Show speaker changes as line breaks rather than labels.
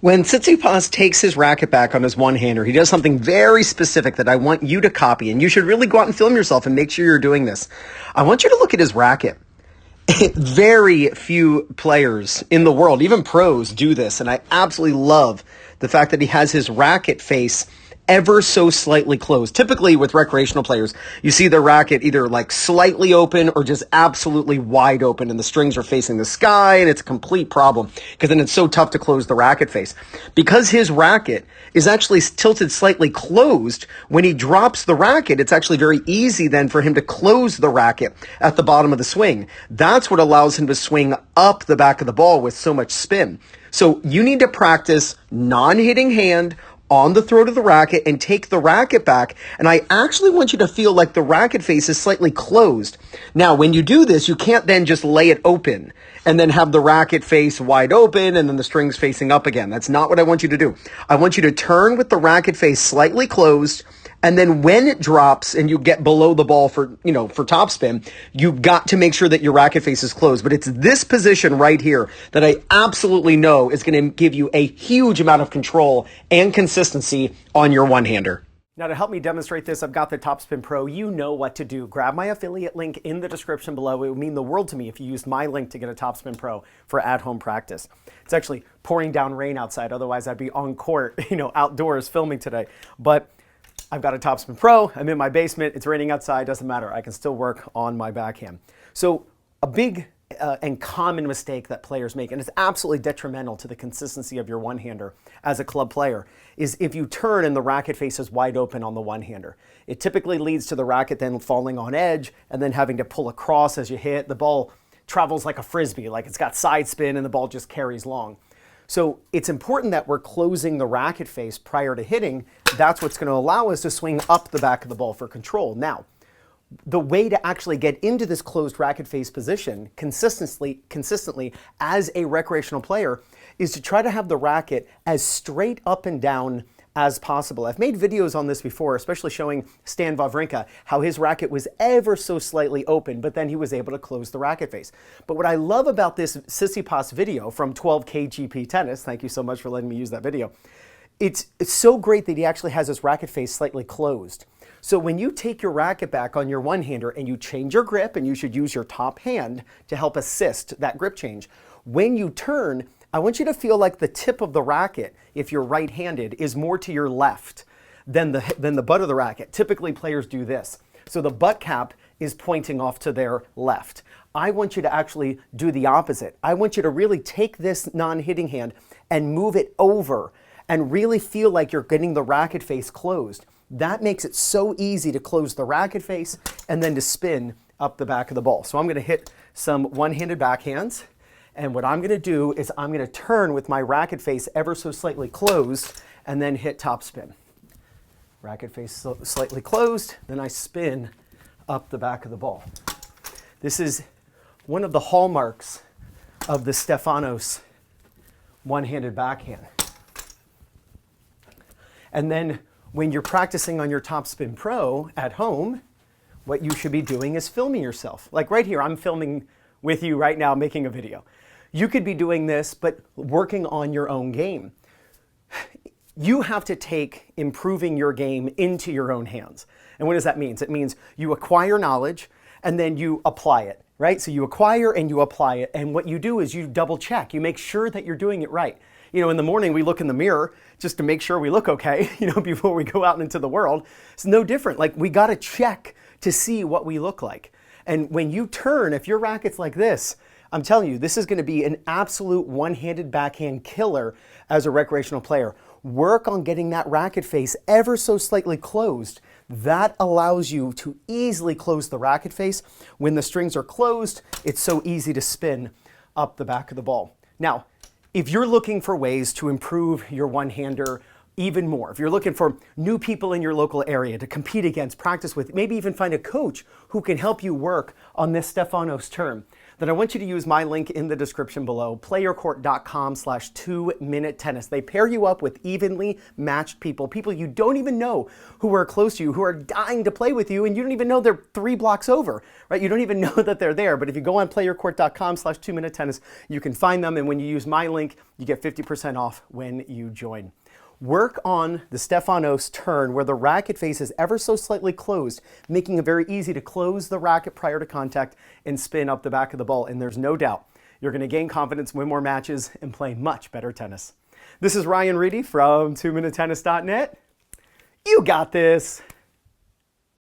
When Tsitsipas takes his racket back on his one-hander, he does something very specific that I want you to copy, and you should really go out and film yourself and make sure you're doing this. I want you to look at his racket. Very few players in the world, even pros, do this, and I absolutely love the fact that he has his racket face ever so slightly closed. Typically with recreational players, you see the racket either like slightly open or just absolutely wide open, and the strings are facing the sky, and it's a complete problem because then it's so tough to close the racket face. Because his racket is actually tilted slightly closed, when he drops the racket, it's actually very easy then for him to close the racket at the bottom of the swing. That's what allows him to swing up the back of the ball with so much spin. So you need to practice non-hitting hand on the throat of the racket and take the racket back. And I actually want you to feel like the racket face is slightly closed. Now, when you do this, you can't then just lay it open and then have the racket face wide open and then the strings facing up again. That's not what I want you to do. I want you to turn with the racket face slightly closed. And then when it drops and you get below the ball for topspin, you've got to make sure that your racket face is closed. But it's this position right here that I absolutely know is going to give you a huge amount of control and consistency on your one-hander.
Now, to help me demonstrate this, I've got the Topspin Pro. You know what to do. Grab my affiliate link in the description below. It would mean the world to me if you used my link to get a Topspin Pro for at-home practice. It's actually pouring down rain outside. Otherwise, I'd be on court, outdoors filming today. But I've got a Topspin Pro. I'm in my basement. It's raining outside. Doesn't matter. I can still work on my backhand. So a big and common mistake that players make, and it's absolutely detrimental to the consistency of your one-hander as a club player, is if you turn and the racket face is wide open on the one-hander. It typically leads to the racket then falling on edge and then having to pull across as you hit. The ball travels like a frisbee, like it's got side spin and the ball just carries long. So it's important that we're closing the racket face prior to hitting. That's what's going to allow us to swing up the back of the ball for control. Now, the way to actually get into this closed racket face position consistently as a recreational player is to try to have the racket as straight up and down as possible. I've made videos on this before, especially showing Stan Wawrinka, how his racket was ever so slightly open, but then he was able to close the racket face. But what I love about this Tsitsipas video from 12K GP Tennis, thank you so much for letting me use that video, it's so great that he actually has his racket face slightly closed. So when you take your racket back on your one-hander and you change your grip, and you should use your top hand to help assist that grip change, when you turn, I want you to feel like the tip of the racket, if you're right-handed, is more to your left than the butt of the racket. Typically, players do this. So the butt cap is pointing off to their left. I want you to actually do the opposite. I want you to really take this non-hitting hand and move it over and really feel like you're getting the racket face closed. That makes it so easy to close the racket face and then to spin up the back of the ball. So I'm going to hit some one-handed backhands. And what I'm going to do is I'm going to turn with my racket face ever so slightly closed and then hit topspin. Racket face slightly closed, then I spin up the back of the ball. This is one of the hallmarks of the Stefanos one-handed backhand. And then when you're practicing on your Topspin Pro at home, what you should be doing is filming yourself. Like right here, I'm filming with you right now, making a video. You could be doing this, but working on your own game. You have to take improving your game into your own hands. And what does that mean? It means you acquire knowledge and then you apply it, right? So you acquire and you apply it. And what you do is you double check. You make sure that you're doing it right. In the morning we look in the mirror just to make sure we look okay, before we go out into the world. It's no different. Like, we got to check to see what we look like. And when you turn, if your racket's like this, I'm telling you, this is going to be an absolute one-handed backhand killer as a recreational player. Work on getting that racket face ever so slightly closed. That allows you to easily close the racket face. When the strings are closed, it's so easy to spin up the back of the ball. Now, if you're looking for ways to improve your one-hander even more, if you're looking for new people in your local area to compete against, practice with, maybe even find a coach who can help you work on this Stefanos turn, then I want you to use my link in the description below, playyourcourt.com/2minutetennis. They pair you up with evenly matched people you don't even know who are close to you, who are dying to play with you, and you don't even know they're 3 blocks over, right? You don't even know that they're there. But if you go on playyourcourt.com/2minutetennis, you can find them. And when you use my link, you get 50% off when you join. Work on the Stefanos turn where the racket face is ever so slightly closed, making it very easy to close the racket prior to contact and spin up the back of the ball. And there's no doubt you're going to gain confidence, win more matches, and play much better tennis. This is Ryan Reedy from 2minutetennis.net. You got this.